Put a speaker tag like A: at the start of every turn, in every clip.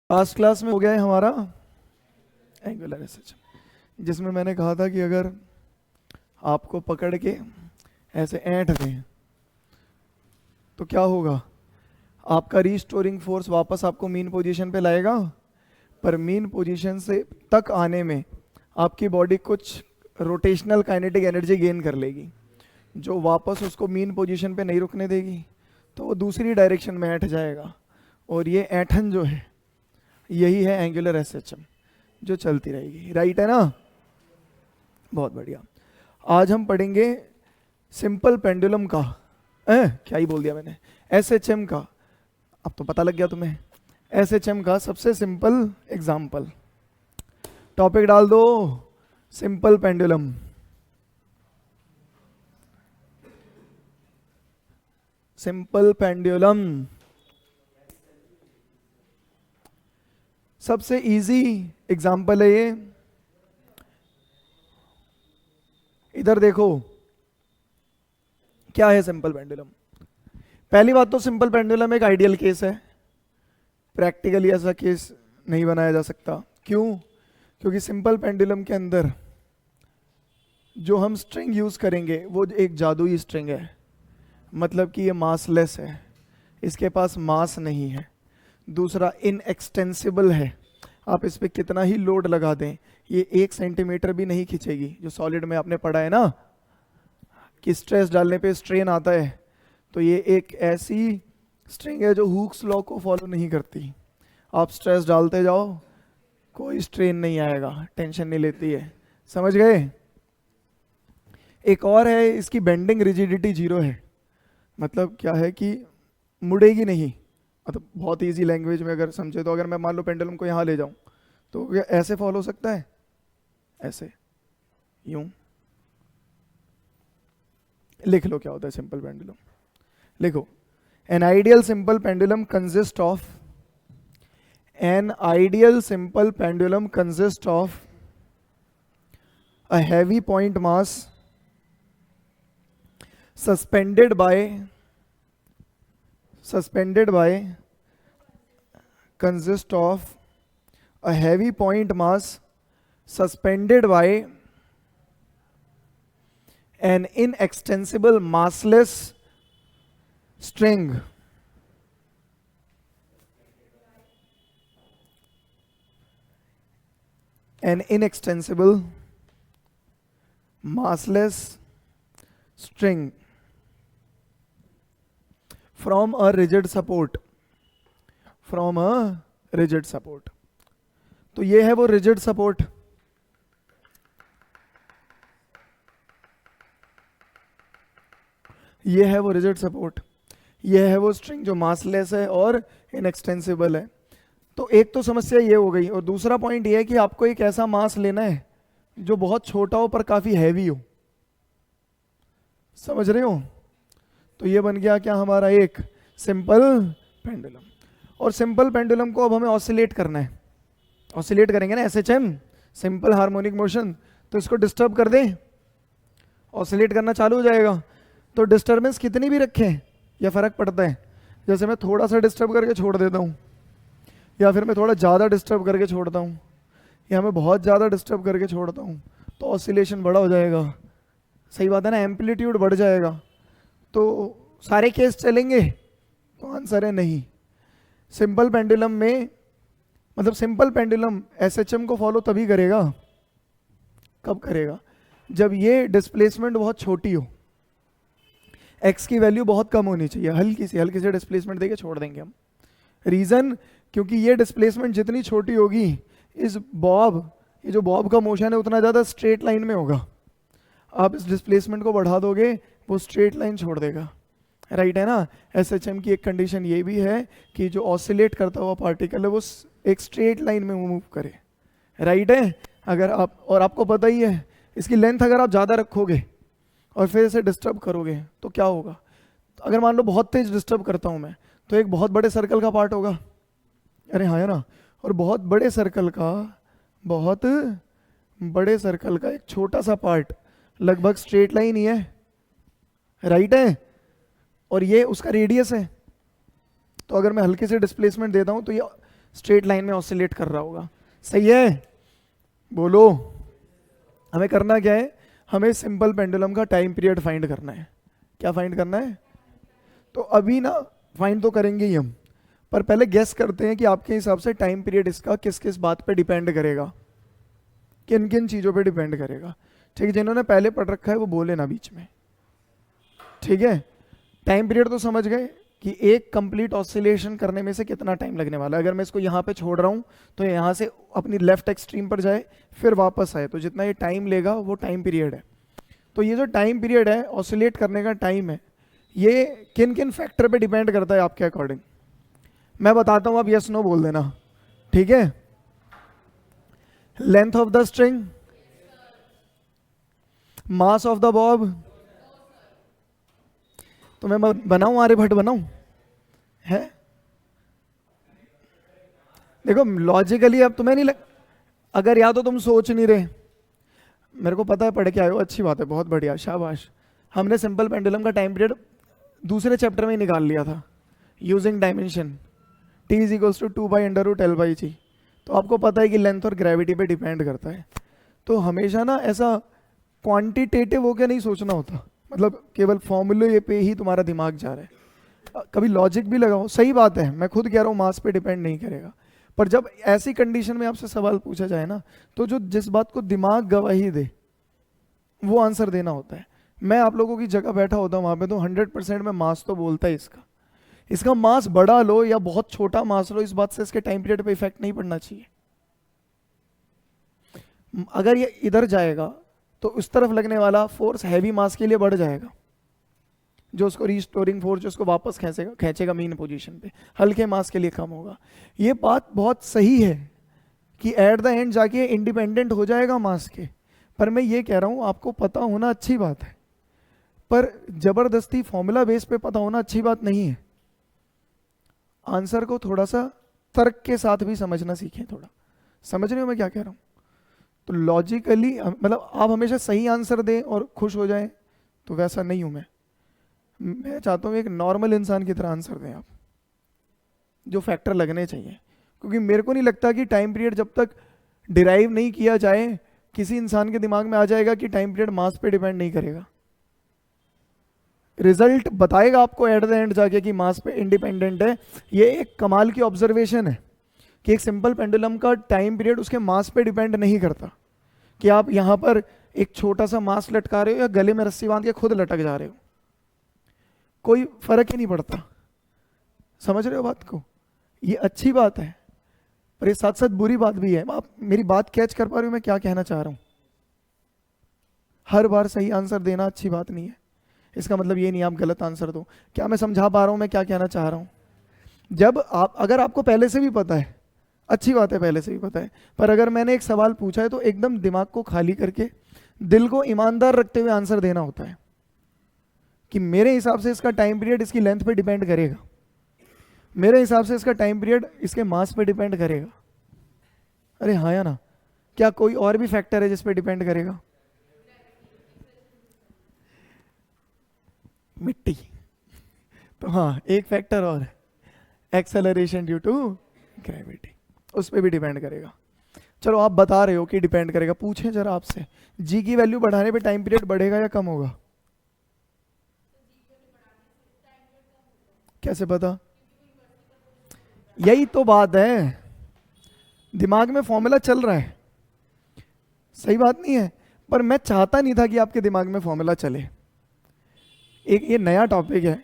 A: Last class में हो गया है हमारा एंगुलर एसएचएम, जिसमें मैंने कहा था कि अगर आपको पकड़ के ऐसे ऐंठ दें तो क्या होगा, आपका रीस्टोरिंग फोर्स वापस आपको मीन पोजीशन पे लाएगा, पर मीन पोजीशन से तक आने में आपकी बॉडी कुछ रोटेशनल काइनेटिक एनर्जी गेन कर लेगी, जो वापस उसको मीन पोजीशन पे नहीं रुकने देगी, तो वो दूसरी डायरेक्शन में ऐंठ जाएगा। और ये ऐंठन जो है यही है एंगुलर एसएचएम, जो चलती रहेगी। राइट है ना? बहुत बढ़िया। आज हम पढ़ेंगे सिंपल पेंडुलम का, क्या ही बोल दिया मैंने, एसएचएम का। अब तो पता लग गया तुम्हें, एसएचएम का सबसे सिंपल एग्जाम्पल। टॉपिक डाल दो, सिंपल पेंडुलम। सिंपल पेंडुलम सबसे इजी एग्जाम्पल है ये। इधर देखो क्या है सिंपल पेंडुलम। पहली बात तो सिंपल पेंडुलम एक आइडियल केस है, प्रैक्टिकली ऐसा केस नहीं बनाया जा सकता। क्यों? क्योंकि सिंपल पेंडुलम के अंदर जो हम स्ट्रिंग यूज करेंगे वो एक जादुई स्ट्रिंग है, मतलब कि ये मासलेस है, इसके पास मास नहीं है। दूसरा, इनएक्सटेंसिबल है, आप इस पर कितना ही लोड लगा दें ये 1 सेंटीमीटर भी नहीं खींचेगी। जो सॉलिड में आपने पढ़ा है ना कि स्ट्रेस डालने पे स्ट्रेन आता है, तो ये एक ऐसी स्ट्रिंग है जो हुक्स लॉ को फॉलो नहीं करती। आप स्ट्रेस डालते जाओ, कोई स्ट्रेन नहीं आएगा, टेंशन नहीं लेती है। समझ गए? एक और है, इसकी बेंडिंग रिजिडिटी 0 है, मतलब क्या है कि मुड़ेगी नहीं। मतलब बहुत इजी लैंग्वेज में अगर समझे तो, अगर मैं मान लो पेंडुलम को यहाँ ले जाऊँ तो क्या ऐसे फॉलो हो सकता है? ऐसे, यूं। लिख लो क्या होता है सिंपल पेंडुलम। लिखो, an ideal simple pendulum consist of, an ideal simple pendulum consist of a heavy point mass suspended by consist of a heavy point mass suspended by an inextensible massless string. An inextensible massless string from a rigid support, from a rigid support। तो ये है वो rigid support। ये है वो rigid support, ये है वो स्ट्रिंग जो मासलेस है और इनएक्सटेंसिबल है। तो एक तो समस्या ये हो गई, और दूसरा पॉइंट ये है कि आपको एक ऐसा मास लेना है जो बहुत छोटा हो पर काफी हैवी हो। समझ रहे हो? तो ये बन गया क्या हमारा एक सिंपल पेंडुलम। और सिंपल पेंडुलम को अब हमें ऑसिलेट करना है। ऑसिलेट करेंगे ना, एसएचएम सिंपल हार्मोनिक मोशन, तो इसको डिस्टर्ब कर दें, ऑसिलेट करना चालू हो जाएगा। तो डिस्टर्बेंस कितनी भी रखें या फर्क पड़ता है? जैसे मैं थोड़ा सा डिस्टर्ब करके छोड़ देता हूँ, या फिर मैं थोड़ा ज़्यादा डिस्टर्ब करके छोड़ता हूँ, या मैं बहुत ज़्यादा डिस्टर्ब करके छोड़ता हूँ, तो ऑसिलेशन बड़ा हो जाएगा। सही बात है ना? एम्पलीट्यूड बढ़ जाएगा। तो सारे केस चलेंगे? तो आंसर है नहीं। सिंपल पेंडुलम में, मतलब सिंपल पेंडुलम एसएचएम को फॉलो तभी करेगा, कब करेगा? जब ये डिस्प्लेसमेंट बहुत छोटी हो, एक्स की वैल्यू बहुत कम होनी चाहिए, हल्की सी डिस्प्लेसमेंट देके छोड़ देंगे हम। रीजन, क्योंकि ये डिस्प्लेसमेंट जितनी छोटी होगी, इस बॉब, ये जो बॉब का मोशन है उतना ज़्यादा स्ट्रेट लाइन में होगा। आप इस डिस्प्लेसमेंट को बढ़ा दोगे, वो स्ट्रेट लाइन छोड़ देगा। राइट है ना? एसएचएम की एक कंडीशन ये भी है कि जो ऑसिलेट करता हुआ पार्टिकल है वो एक स्ट्रेट लाइन में मूव करे। राइट है? अगर आप, और आपको पता ही है इसकी लेंथ अगर आप ज़्यादा रखोगे और फिर इसे डिस्टर्ब करोगे तो क्या होगा? अगर मान लो बहुत तेज डिस्टर्ब करता हूँ मैं, तो एक बहुत बड़े सर्कल का पार्ट होगा, अरे हाँ है ना, और बहुत बड़े सर्कल का एक छोटा सा पार्ट लगभग स्ट्रेट लाइन ही है। राइट है? और ये उसका रेडियस है। तो अगर मैं हल्के से डिस्प्लेसमेंट देता हूँ तो ये स्ट्रेट लाइन में ऑसिलेट कर रहा होगा। सही है, बोलो। हमें करना क्या है, हमें सिंपल पेंडुलम का टाइम पीरियड फाइंड करना है। क्या फाइंड करना है? तो अभी ना फाइंड तो करेंगे ही हम, पर पहले गेस करते हैं कि आपके हिसाब से टाइम पीरियड इसका किस किस बात पे डिपेंड करेगा, किन किन चीज़ों पे डिपेंड करेगा। ठीक है, जिन्होंने पहले पढ़ रखा है वो बोले ना बीच में। ठीक है, टाइम पीरियड तो समझ गए कि एक कंप्लीट ऑसिलेशन करने में से कितना टाइम लगने वाला है। अगर मैं इसको यहाँ पे छोड़ रहा हूँ तो यहाँ से अपनी लेफ्ट एक्सट्रीम पर जाए फिर वापस आए, तो जितना ये टाइम लेगा वो टाइम पीरियड है। तो ये जो टाइम पीरियड है ऑसिलेट करने का टाइम है, ये किन किन फैक्टर पे डिपेंड करता है आपके अकॉर्डिंग? मैं बताता हूँ, आप यस नो बोल देना। ठीक है, length of the string, mass of the Bob. तो मैं बनाऊं, आर्यभट्ट बनाऊं? है देखो लॉजिकली अब तुम्हें नहीं लग, अगर या तो तुम सोच नहीं रहे, मेरे को पता है पढ़ के आए हो, अच्छी बात है, बहुत बढ़िया, शाबाश। हमने सिंपल पेंडुलम का टाइम पीरियड दूसरे चैप्टर में ही निकाल लिया था using dimension, t is equals to 2/√L/g। तो आपको पता है कि लेंथ और ग्रेविटी पे डिपेंड करता है। तो हमेशा ना ऐसा क्वांटिटेटिव होकर नहीं सोचना होता, मतलब केवल फॉर्मूले पे ही तुम्हारा दिमाग जा रहा है। कभी लॉजिक भी लगाओ, सही बात है, मैं खुद कह रहा हूँ मास पे डिपेंड नहीं करेगा, पर जब ऐसी कंडीशन में आपसे सवाल पूछा जाए ना, तो जो जिस बात को दिमाग गवाही दे वो आंसर देना होता है। मैं आप लोगों की जगह बैठा होता हूँ वहाँ पे, तो 100% में मास तो बोलता है इसका मास बड़ा लो या बहुत छोटा मास लो, इस बात से इसके टाइम पीरियड पे इफेक्ट नहीं पड़ना चाहिए। अगर ये इधर जाएगा तो उस तरफ लगने वाला फोर्स हैवी मास के लिए बढ़ जाएगा, जो उसको रिस्टोरिंग फोर्स जो उसको वापस खींचेगा मीन पोजीशन पे, हल्के मास के लिए कम होगा। ये बात बहुत सही है कि एट द एंड जाके इंडिपेंडेंट हो जाएगा मास के, पर मैं ये कह रहा हूँ आपको पता होना अच्छी बात है, पर जबरदस्ती फॉर्मूला बेस पे पता होना अच्छी बात नहीं है। आंसर को थोड़ा सा तर्क के साथ भी समझना सीखें, थोड़ा समझ रहे हो मैं क्या कह रहा हूँ? तो लॉजिकली मतलब आप हमेशा सही आंसर दें और खुश हो जाएं, तो वैसा नहीं हूं मैं चाहता हूँ एक नॉर्मल इंसान की तरह आंसर दें आप, जो फैक्टर लगने चाहिए। क्योंकि मेरे को नहीं लगता कि टाइम पीरियड जब तक डिराइव नहीं किया जाए किसी इंसान के दिमाग में आ जाएगा कि टाइम पीरियड मास पे डिपेंड नहीं करेगा। रिजल्ट बताएगा आपको एट द एंड जाके कि मास पे इंडिपेंडेंट है। ये एक कमाल की ऑब्जर्वेशन है कि एक सिंपल पेंडुलम का टाइम पीरियड उसके मास पे डिपेंड नहीं करता, कि आप यहाँ पर एक छोटा सा मास लटका रहे हो या गले में रस्सी बांध के खुद लटक जा रहे हो, कोई फर्क ही नहीं पड़ता। समझ रहे हो बात को? ये अच्छी बात है, पर ये साथ साथ बुरी बात भी है। आप मेरी बात कैच कर पा रहे हो मैं क्या कहना चाह रहा हूं? हर बार सही आंसर देना अच्छी बात नहीं है, इसका मतलब ये नहीं आप गलत आंसर दो। क्या मैं समझा पा रहा हूं मैं क्या कहना चाह रहा हूं? जब आप, अगर आपको पहले से भी पता है, अच्छी बात है, पहले से भी पता है, पर अगर मैंने एक सवाल पूछा है तो एकदम दिमाग को खाली करके दिल को ईमानदार रखते हुए आंसर देना होता है कि मेरे हिसाब से इसका टाइम पीरियड इसकी लेंथ पे डिपेंड करेगा, मेरे हिसाब से इसका टाइम पीरियड इसके मास पे डिपेंड करेगा। अरे हाँ या ना? क्या कोई और भी फैक्टर है जिस पे डिपेंड करेगा? मिट्टी। तो हाँ, एक फैक्टर और है, एक्सेलरेशन ड्यू टू ग्रेविटी, उस पर भी डिपेंड करेगा। चलो आप बता रहे हो कि डिपेंड करेगा, पूछें जरा आपसे, जी की वैल्यू बढ़ाने पे टाइम पीरियड बढ़ेगा या कम होगा? कैसे पता? यही तो बात है, दिमाग में फॉर्मूला चल रहा है, सही बात नहीं है, पर मैं चाहता नहीं था कि आपके दिमाग में फॉर्मूला चले। एक ये नया टॉपिक है,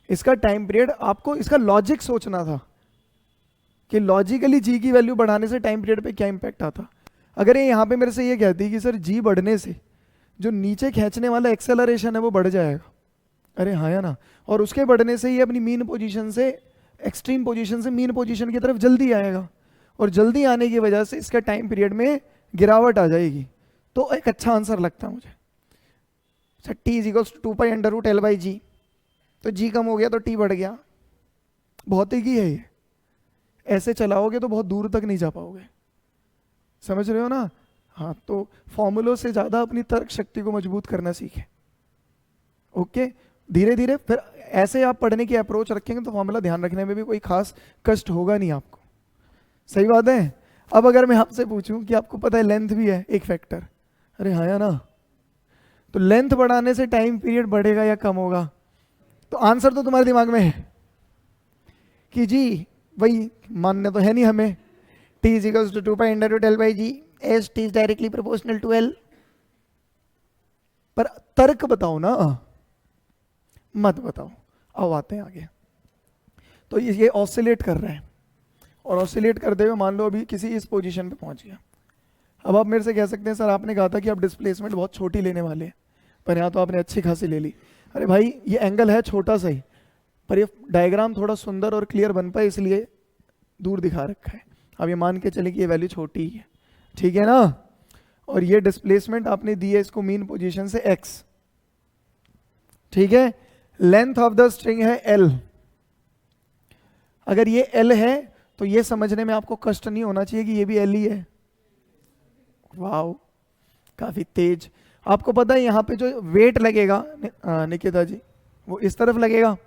A: इसका टाइम पीरियड आपको इसका लॉजिक सोचना था कि लॉजिकली जी की वैल्यू बढ़ाने से टाइम पीरियड पे क्या इंपैक्ट आता। अगर ये यहाँ पे मेरे से ये कहती कि सर जी बढ़ने से जो नीचे खींचने वाला एक्सेलरेशन है वो बढ़ जाएगा, अरे हाँ या ना, और उसके बढ़ने से ये अपनी मीन पोजीशन से, एक्सट्रीम पोजीशन से मीन पोजीशन की तरफ जल्दी आएगा, और जल्दी आने की वजह से इसका टाइम पीरियड में गिरावट आ जाएगी, तो एक अच्छा आंसर लगता है मुझे। Sir T is equals to 2π/L/g, तो जी कम हो गया तो टी बढ़ गया, भौतिकी है ये, ऐसे चलाओगे तो बहुत दूर तक नहीं जा पाओगे। समझ रहे हो ना? हाँ, तो फॉर्मूलों से ज़्यादा अपनी तर्क शक्ति को मजबूत करना सीखें। ओके, धीरे धीरे फिर ऐसे आप पढ़ने की अप्रोच रखेंगे तो फॉर्मूला ध्यान रखने में भी कोई खास कष्ट होगा नहीं आपको। सही बात है। अब अगर मैं आपसे पूछूं कि आपको पता है लेंथ भी है एक फैक्टर, अरे हाँ या ना, तो लेंथ बढ़ाने से टाइम पीरियड बढ़ेगा या कम होगा? तो आंसर तो तुम्हारे दिमाग में है कि जी वही मानने तो है नहीं हमें, t is equals to 2 pi under root L by G, S T is directly proportional to L. पर तर्क बताओ ना, मत बताओ। अब आते हैं आगे। तो ये ऑसिलेट कर रहा है, और ऑसिलेट करते हुए मान लो अभी किसी इस पोजीशन पे पहुंच गया। अब आप मेरे से कह सकते हैं सर आपने कहा था कि आप डिस्प्लेसमेंट बहुत छोटी लेने वाले हैं, पर यहाँ तो आपने अच्छी खासी ले ली। अरे भाई ये एंगल है छोटा सा ही, पर ये डायग्राम थोड़ा सुंदर और क्लियर बन पाए इसलिए दूर दिखा रखा है। अब ये मान के चले कि ये वैल्यू छोटी ही है, ठीक है ना। और ये डिस्प्लेसमेंट आपने दी है इसको मीन पोजीशन से x, ठीक है। लेंथ ऑफ द स्ट्रिंग है l। अगर ये l है तो ये समझने में आपको कष्ट नहीं होना चाहिए कि ये भी l ही है। वाओ, काफी तेज। आपको पता है यहाँ पे जो वेट लगेगा निकिता जी, वो इस तरफ लगेगा,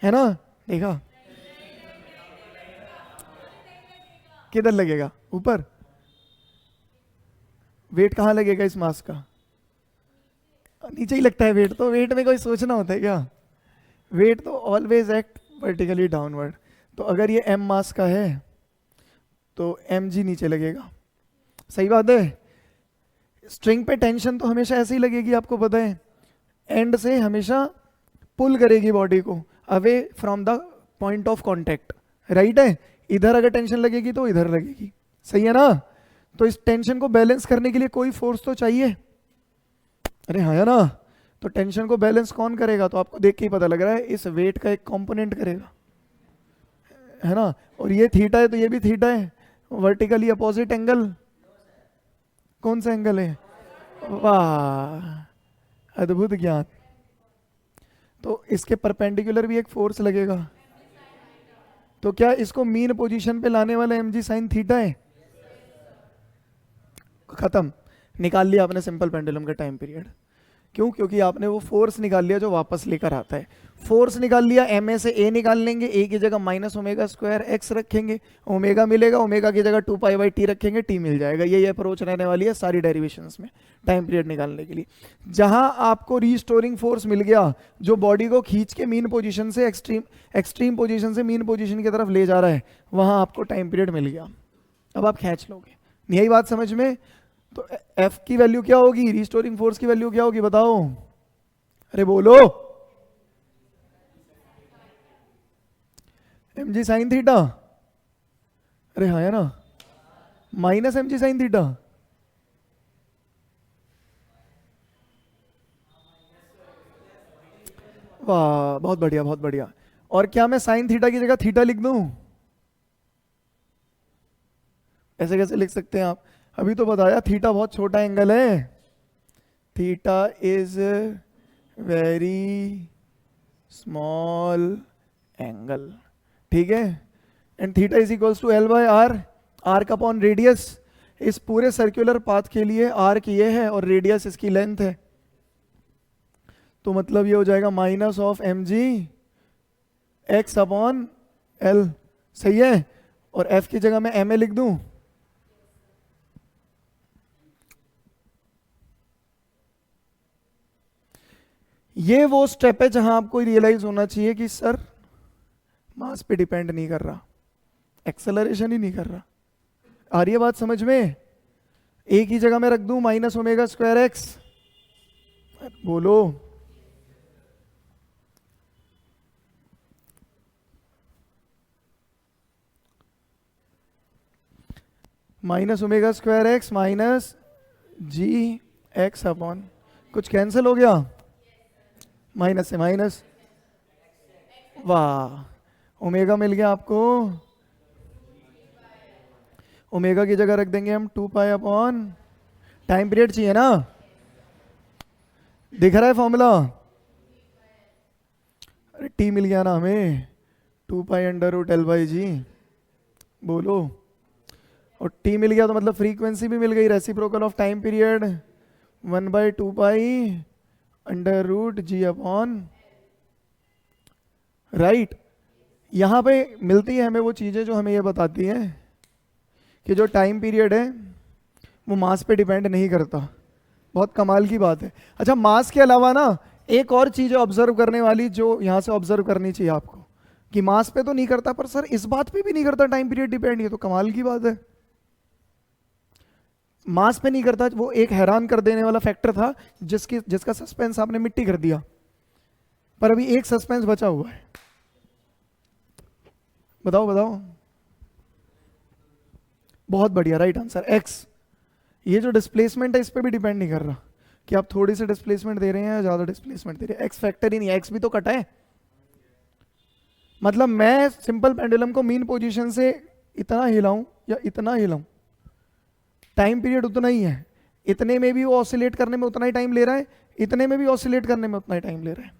A: है ना? देखा किधर लगेगा? ऊपर। वेट कहाँ लगेगा इस मास का? नीचे ही लगता है वेट। तो वेट में कोई सोचना होता है क्या? वेट तो ऑलवेज एक्ट वर्टिकली डाउनवर्ड। तो अगर ये m मास का है तो mg नीचे लगेगा, सही बात है। स्ट्रिंग पे टेंशन तो हमेशा ऐसे ही लगेगी, आपको पता है, एंड से हमेशा पुल करेगी बॉडी को away from the point of contact, right है। इधर अगर टेंशन लगेगी तो इधर लगेगी, सही है ना। तो इस टेंशन को बैलेंस करने के लिए कोई फोर्स तो चाहिए, अरे हाँ है ना। तो टेंशन को बैलेंस कौन करेगा? तो आपको देख के ही पता लग रहा है इस वेट का एक कंपोनेंट करेगा, है ना। और ये थीटा है तो ये भी थीटा है, वर्टिकली अपोजिट एंगल। कौन सा एंगल है? वाह, अद्भुत ज्ञान। तो इसके परपेंडिकुलर भी एक फोर्स लगेगा। तो क्या इसको मीन पोजीशन पे लाने वाला mg साइन थीटा है? खत्म, निकाल लिया आपने सिंपल पेंडुलम का टाइम पीरियड। क्यों? क्योंकि आपने वो फोर्स निकाल लिया जो वापस लेकर आता है। फोर्स निकाल लिया, एम ए से ए निकाल लेंगे, ए की जगह माइनस ओमेगा स्क्वायर एक्स रखेंगे, ओमेगा मिलेगा, ओमेगा की जगह 2 पाई बाई टी रखेंगे, टी मिल जाएगा। यही अप्रोच रहने वाली है सारी डेरिवेशंस में टाइम पीरियड निकालने के लिए। जहां आपको रीस्टोरिंग फोर्स मिल गया जो बॉडी को खींच के मीन पोजिशन से एक्सट्रीम पोजिशन से मीन पोजिशन की तरफ ले जा रहा है, वहां आपको टाइम पीरियड मिल गया। अब आप खींच लोगे, यही बात समझ में। तो F की वैल्यू क्या होगी? रिस्टोरिंग फोर्स की वैल्यू क्या होगी बताओ? अरे बोलो। mg साइन थीटा, अरे हाँ है ना, माइनस mg साइन थीटा। वाह, बहुत बढ़िया बहुत बढ़िया। और क्या मैं साइन थीटा की जगह थीटा लिख दूं? ऐसे कैसे लिख सकते हैं आप? अभी तो बताया थीटा बहुत छोटा एंगल है, theta is very small angle, ठीक है। And theta is equals to L by R, arc upon radius. इस पूरे सर्कुलर पाथ के लिए आर्क ये है और रेडियस इसकी लेंथ है, तो मतलब ये हो जाएगा minus of M G X upon L, सही है। और एफ की जगह मैं एम ए लिख दूं, ये वो स्टेप है जहां आपको रियलाइज होना चाहिए कि सर मास पे डिपेंड नहीं कर रहा, एक्सेलरेशन ही नहीं कर रहा। आ रही है बात समझ में? ए की जगह मैं रख दूं माइनस ओमेगा स्क्वायर एक्स, बोलो। Minus omega square X minus G X upon, कुछ कैंसिल हो गया, माइनस से माइनस, वाह, ओमेगा मिल गया आपको। ओमेगा की जगह रख देंगे हम 2 पाई अपॉन, टाइम पीरियड चाहिए ना, दिख रहा है फॉर्मूला? अरे टी मिल गया ना हमें, 2 pi under root L by G, बोलो। और टी मिल गया तो मतलब फ्रीक्वेंसी भी मिल गई, reciprocal of time period 1/2 pi under root G upon, right. यहां पे मिलती है हमें वो चीजें जो हमें ये बताती हैं कि जो टाइम पीरियड है वो मास पे डिपेंड नहीं करता। बहुत कमाल की बात है। अच्छा, मास के अलावा ना एक और चीज है ऑब्जर्व करने वाली, जो यहाँ से ऑब्जर्व करनी चाहिए आपको, कि मास पे तो नहीं करता, पर सर इस बात पे भी नहीं करता टाइम पीरियड डिपेंड, ये तो कमाल की बात है। मास पे नहीं करता, वो एक हैरान कर देने वाला फैक्टर था जिसका सस्पेंस आपने मिट्टी कर दिया। पर अभी एक सस्पेंस बचा हुआ है, बताओ बताओ। बहुत बढ़िया, राइट आंसर एक्स। ये जो डिस्प्लेसमेंट है इस पे भी डिपेंड नहीं कर रहा कि आप थोड़ी सी डिस्प्लेसमेंट दे रहे हैं या ज्यादा डिस्प्लेसमेंट दे रहे हैं, एक्स फैक्टर ही नहीं है, एक्स भी तो कटा है। मतलब मैं सिंपल पेंडुलम को मीन पोजीशन से इतना हिलाऊं या इतना हिलाऊं, टाइम पीरियड उतना ही है। इतने में भी वो ऑसिलेट करने में उतना ही टाइम ले रहा है, इतने में भी ऑसिलेट करने में उतना ही टाइम ले रहा है।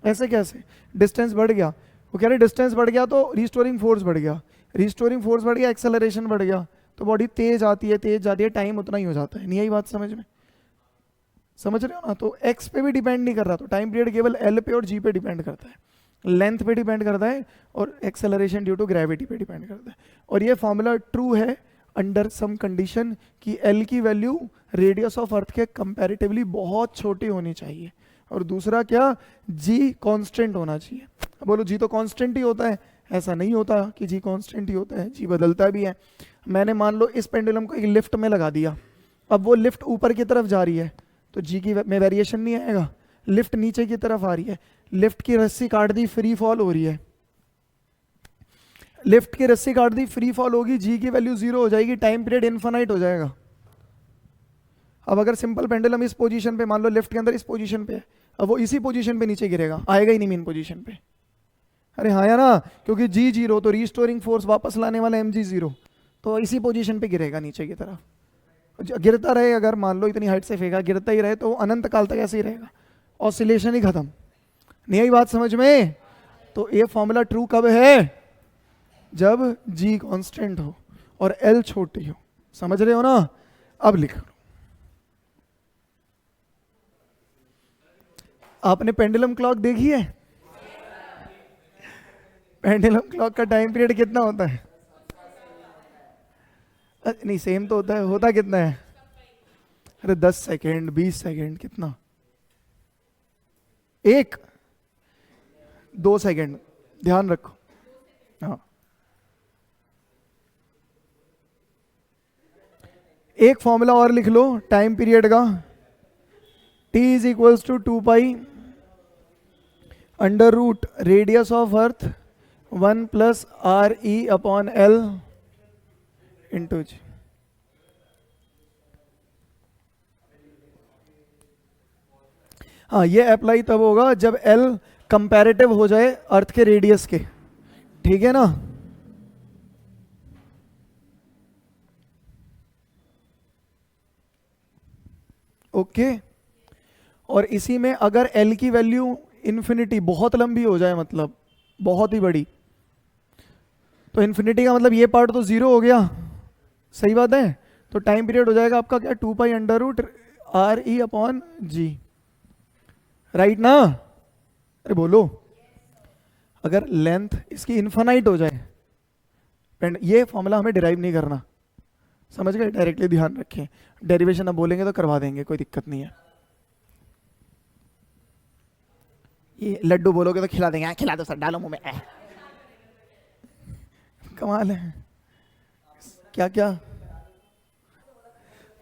A: ऐसे कैसे? डिस्टेंस बढ़ गया, वो कह रहे डिस्टेंस बढ़ गया तो रिस्टोरिंग फोर्स बढ़ गया, रिस्टोरिंग फोर्स बढ़ गया, एक्सेलरेशन बढ़ गया, तो बॉडी तेज आती है, तेज जाती है, टाइम उतना ही हो जाता है। नहीं आई बात समझ में? समझ रहे हो ना? तो एक्स पे भी डिपेंड नहीं कर रहा, तो टाइम पीरियड केवल एल पे और जी पे डिपेंड करता है, लेंथ पे डिपेंड करता है, और एक्सेलरेशन ड्यू टू ग्रेविटी पे डिपेंड करता है। और ये फॉर्मूला ट्रू है अंडर सम कंडीशन कि एल की वैल्यू रेडियस ऑफ अर्थ के कंपैरेटिवली बहुत छोटी होनी चाहिए, और दूसरा क्या, जी कांस्टेंट होना चाहिए। अब बोलो जी तो कांस्टेंट ही होता है, ऐसा नहीं होता कि जी कांस्टेंट ही होता है, जी बदलता भी है। मैंने मान लो इस पेंडुलम को एक लिफ्ट में लगा दिया, अब वो लिफ्ट ऊपर की तरफ जा रही है तो जी की में वेरिएशन नहीं आएगा। लिफ्ट नीचे की तरफ आ रही है, लिफ्ट की रस्सी काट दी, फ्री फॉल हो रही है, लिफ्ट की रस्सी काट दी, फ्री फॉल होगी, जी की वैल्यू 0 हो जाएगी, टाइम पीरियड इनफाइनाइट हो जाएगा। अब अगर सिंपल पेंडुलम इस पोजीशन पे, मान लो लिफ्ट के अंदर इस पोजीशन पे है, अब वो इसी पोजीशन पे नीचे गिरेगा, आएगा ही नहीं मेन पोजीशन पे। अरे हाँ या ना? क्योंकि जी 0 तो रिस्टोरिंग फोर्स वापस लाने वाला एम जी 0, तो इसी पोजीशन पे गिरेगा नीचे की तरफ। गिरता रहे, अगर मान लो इतनी हाइट से फेंका, गिरता ही रहे तो अनंत काल तक ऐसे ही रहेगा, ऑसिलेशन ही खत्म। नहीं आई बात समझ में? तो ये फॉर्मूला ट्रू कब है? जब जी कांस्टेंट हो और एल छोटी हो। समझ रहे हो ना? अब लिख लो, आपने पेंडुलम क्लॉक देखी है? पेंडुलम क्लॉक का टाइम पीरियड कितना होता है? नहीं सेम तो होता है, होता कितना है? अरे 10 सेकेंड, 20 सेकेंड, कितना? 1 2 सेकेंड, ध्यान रखो। हाँ, एक फॉर्मूला और लिख लो टाइम पीरियड का, T is equals to 2 pi under root radius of earth 1 plus R E upon L into G. हाँ, ये अप्लाई तब होगा जब एल कंपैरेटिव हो जाए अर्थ के रेडियस के, ठीक है ना? ओके। और इसी में अगर एल की वैल्यू इन्फिनिटी बहुत लंबी हो जाए, मतलब बहुत ही बड़ी, तो इन्फिनिटी का मतलब ये पार्ट तो 0 हो गया, सही बात है? तो टाइम पीरियड हो जाएगा आपका क्या, 2 pi under root R E upon G, right ना? अरे बोलो, अगर लेंथ इसकी इन्फानाइट हो जाए, ये फॉर्मूला हमें डिराइव नहीं करना, समझ गए? डायरेक्टली ध्यान रखें, डेरिवेशन अब बोलेंगे तो करवा देंगे, कोई दिक्कत नहीं है। ये लड्डू बोलोगे तो खिला देंगे, खिला दो सर, डालो मुंह में। कमाल है, क्या क्या?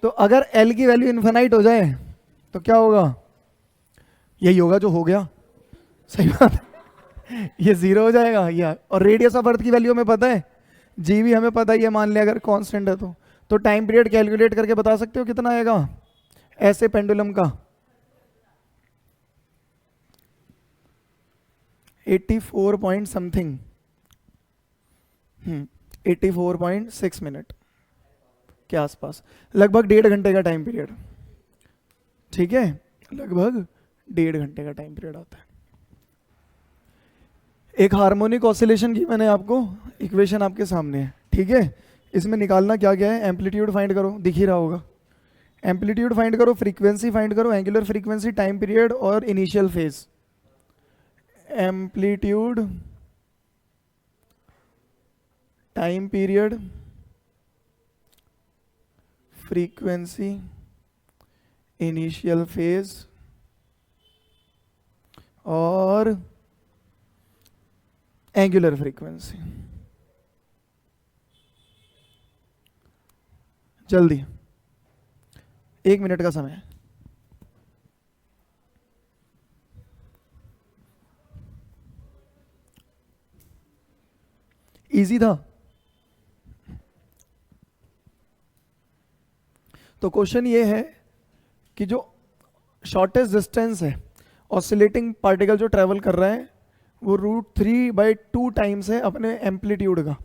A: तो अगर एल की वैल्यू इन्फानाइट हो जाए तो क्या होगा? यही होगा जो हो गया, सही बात है, ये 0 हो जाएगा या। और रेडियस ऑफ अर्थ की वैल्यू हमें पता है, जी भी हमें पता है, ये मान लिया अगर कांस्टेंट है तो टाइम पीरियड कैलकुलेट करके बता सकते हो कितना आएगा ऐसे पेंडुलम का? 84 पॉइंट समथिंग, 84.6 मिनट के आसपास, लगभग 1.5 घंटे का टाइम पीरियड, ठीक है? लगभग 1.5 घंटे का टाइम पीरियड आता है। एक हार्मोनिक ऑसिलेशन की मैंने आपको इक्वेशन आपके सामने है, ठीक है? इसमें निकालना क्या क्या है, एम्पलीट्यूड फाइंड करो, दिख ही रहा होगा, एम्पलीट्यूड फाइंड करो, फ्रीक्वेंसी फाइंड करो, एंगुलर फ्रीक्वेंसी, टाइम पीरियड और initial phase. Amplitude, time period frequency, initial phase और एंगुलर फ्रीक्वेंसी। जल्दी, 1 मिनट का समय है। इजी था। तो क्वेश्चन ये है कि जो शॉर्टेस्ट डिस्टेंस है ऑसिलेटिंग पार्टिकल जो ट्रेवल कर रहा है वो √3/2 टाइम्स है अपने एम्पलीट्यूड का,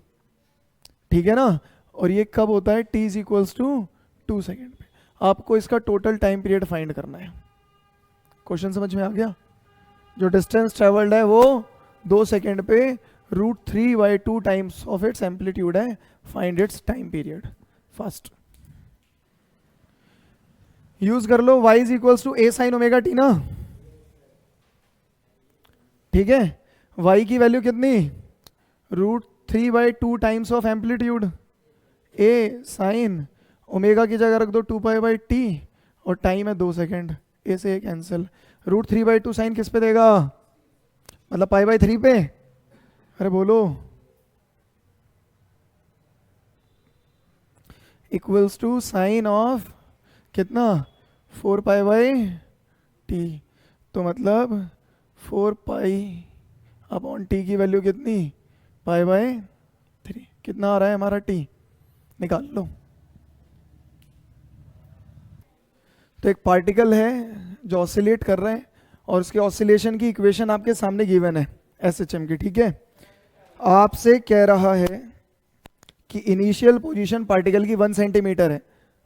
A: ठीक है ना। और ये कब होता है? t इज 2 सेकेंड पे। आपको इसका टोटल टाइम पीरियड फाइंड करना है। क्वेश्चन समझ में आ गया? जो डिस्टेंस ट्रेवल्ड है वो 2 सेकेंड पे √3/2 टाइम्स ऑफ इट्स एम्पलीट्यूड है। Find its time period first. Use कर लो y is a sin omega t ना, ठीक है। y की वैल्यू कितनी? √3/2 times of amplitude a sin omega की जगह रख दो 2π/t और टाइम है 2 सेकेंड। a से कैंसिल। √3/2 साइन किस पे देगा? मतलब π/3 पे। अरे बोलो। इक्वल्स टू साइन ऑफ कितना? 4π/t। तो मतलब 4π/t की वैल्यू कितनी? π/3। कितना आ रहा है हमारा t? निकाल लो। तो एक पार्टिकल है जो ऑसिलेट कर रहा है और उसके ऑसिलेशन की इक्वेशन आपके सामने गिवन है SHM की, ठीक है। आपसे कह रहा है कि इनिशियल पोजीशन पार्टिकल की 1 सेंटीमीटर है,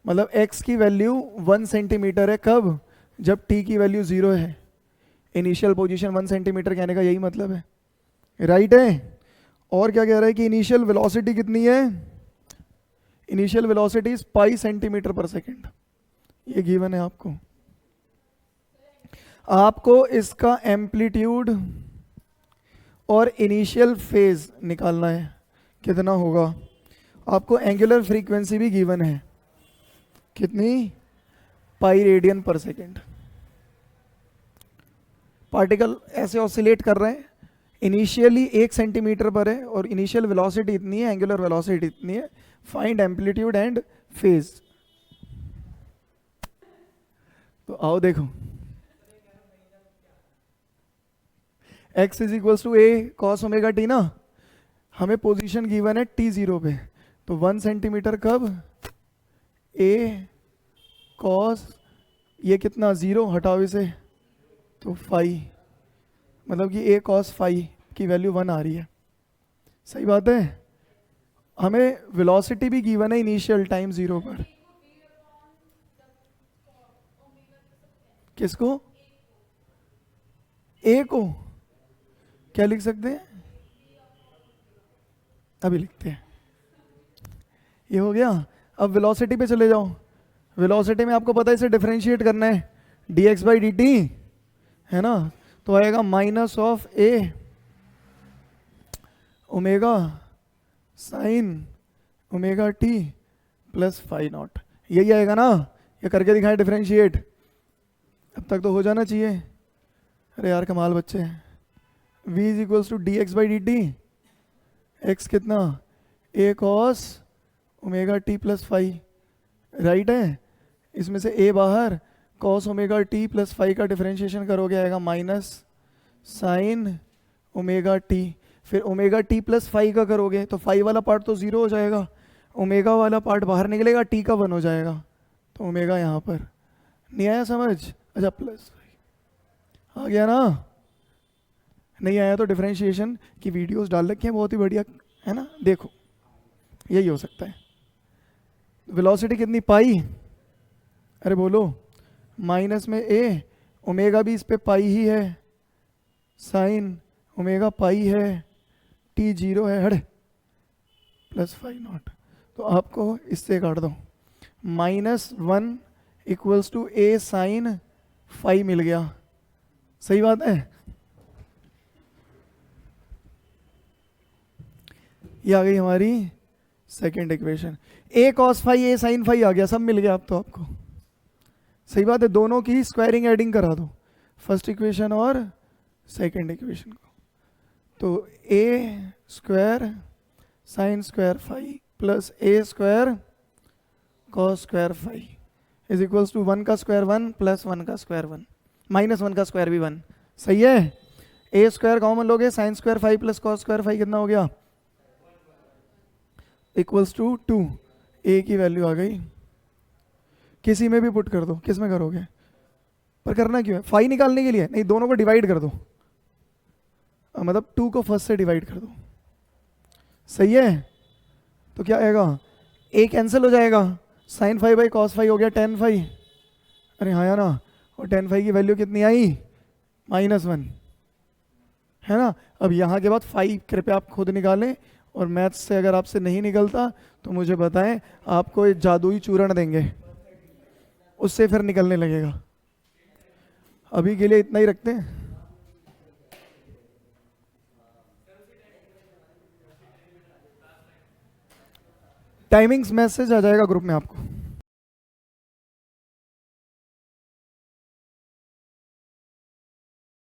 A: मतलब x की वैल्यू 1 सेंटीमीटर है। कब? जब t की वैल्यू 0 है। इनिशियल पोजीशन 1 सेंटीमीटर कहने का यही मतलब है, राइट है। और क्या कह रहा है कि इनिशियल वेलोसिटी कितनी है? Initial velocity is pi centimetre पर सेकेंड। ये गिवन है आपको। आपको इसका एम्पलीट्यूड और इनिशियल फेज निकालना है, कितना होगा। आपको एंगुलर फ्रीक्वेंसी भी गिवन है, कितनी? पाई रेडियन पर सेकेंड। पार्टिकल ऐसे ऑसिलेट कर रहे हैं, इनिशियली 1 सेंटीमीटर पर है और इनिशियल वेलोसिटी इतनी है, एंगुलर वेलोसिटी इतनी है। Find amplitude and phase. तो आओ देखो, x is equals to a cos omega t ना। हमें पोजीशन गिवन है t0 पे, तो 1 सेंटीमीटर कब? a cos, ये कितना? 0, हटाओ इसे, तो फाई, मतलब कि a cos फाई की वैल्यू 1 आ रही है। सही बात है। हमें वेलोसिटी भी गिवन है इनिशियल टाइम 0 पर। किसको? a को क्या लिख सकते हैं? अभी लिखते हैं। ये हो गया। अब वेलोसिटी पे चले जाओ। वेलोसिटी में आपको पता है इसे डिफरेंशिएट करना है, dx/dt है ना। तो आएगा -a omega sine omega t plus phi naught. यही आएगा ना। ये करके दिखाएं डिफरेंशिएट। अब तक तो हो जाना चाहिए। अरे यार कमाल बच्चे हैं। v is equals to dx/dt। x कितना? a cos omega t plus phi, right है। इसमें से a बाहर, cos omega t plus phi का डिफरेंशिएशन करोगे आएगा माइनस साइन ओमेगा t। फिर ओमेगा t प्लस फाई का करोगे तो फाई वाला पार्ट तो 0 हो जाएगा, ओमेगा वाला पार्ट बाहर निकलेगा, t का 1 हो जाएगा। तो ओमेगा यहाँ पर। नहीं आया समझ? अच्छा प्लस आ गया ना। नहीं आया तो डिफरेंशिएशन की वीडियोस डाल रखे हैं, बहुत ही बढ़िया है ना, देखो। यही हो सकता है। वेलोसिटी कितनी? पाई। अरे बोलो। माइनस में a, ओमेगा भी इस पे पाई ही है, साइन ओमेगा पाई है, t 0 है, हट, प्लस फाई नॉट। तो आपको इससे काट दो। -1 equals to a sine phi मिल गया। सही बात है। ये आ गई हमारी second equation, A cos phi A sine phi आ गया, सब मिल गया अब तो आपको। सही बात है, दोनों की स्क्वायरिंग एडिंग करा दो, फर्स्ट इक्वेशन और सेकेंड इक्वेशन को। तो A square sine square phi plus A square cos square phi is equals to 1 का स्क्वायर 1 प्लस 1 का स्क्वायर 1 माइनस 1 का स्क्वायर भी 1। सही है, ए स्क्वायर कॉमन लोगे, sine square phi plus cos square phi कितना हो गया, इक्वल्स टू 2। ए की वैल्यू आ गई, किसी में भी पुट कर दो, किस में करोगे, पर करना क्यों है, फाई निकालने के लिए नहीं, दोनों को डिवाइड कर दो, मतलब 2 को फर्स्ट से डिवाइड कर दो। सही है, तो क्या आएगा, ए कैंसिल हो जाएगा, sine phi by cos phi हो गया टेन फाई, अरे हाँ या ना, और टेन फाई की वैल्यू कितनी आई, -1, है ना। अब यहाँ के बाद फाई कृपया आप खुद निकालें, और मैथ्स से अगर आपसे नहीं निकलता तो मुझे बताएं, आपको एक जादुई चूर्ण देंगे, उससे फिर निकलने लगेगा। अभी के लिए इतना ही रखते हैं। टाइमिंग्स मैसेज आ जाएगा ग्रुप में आपको।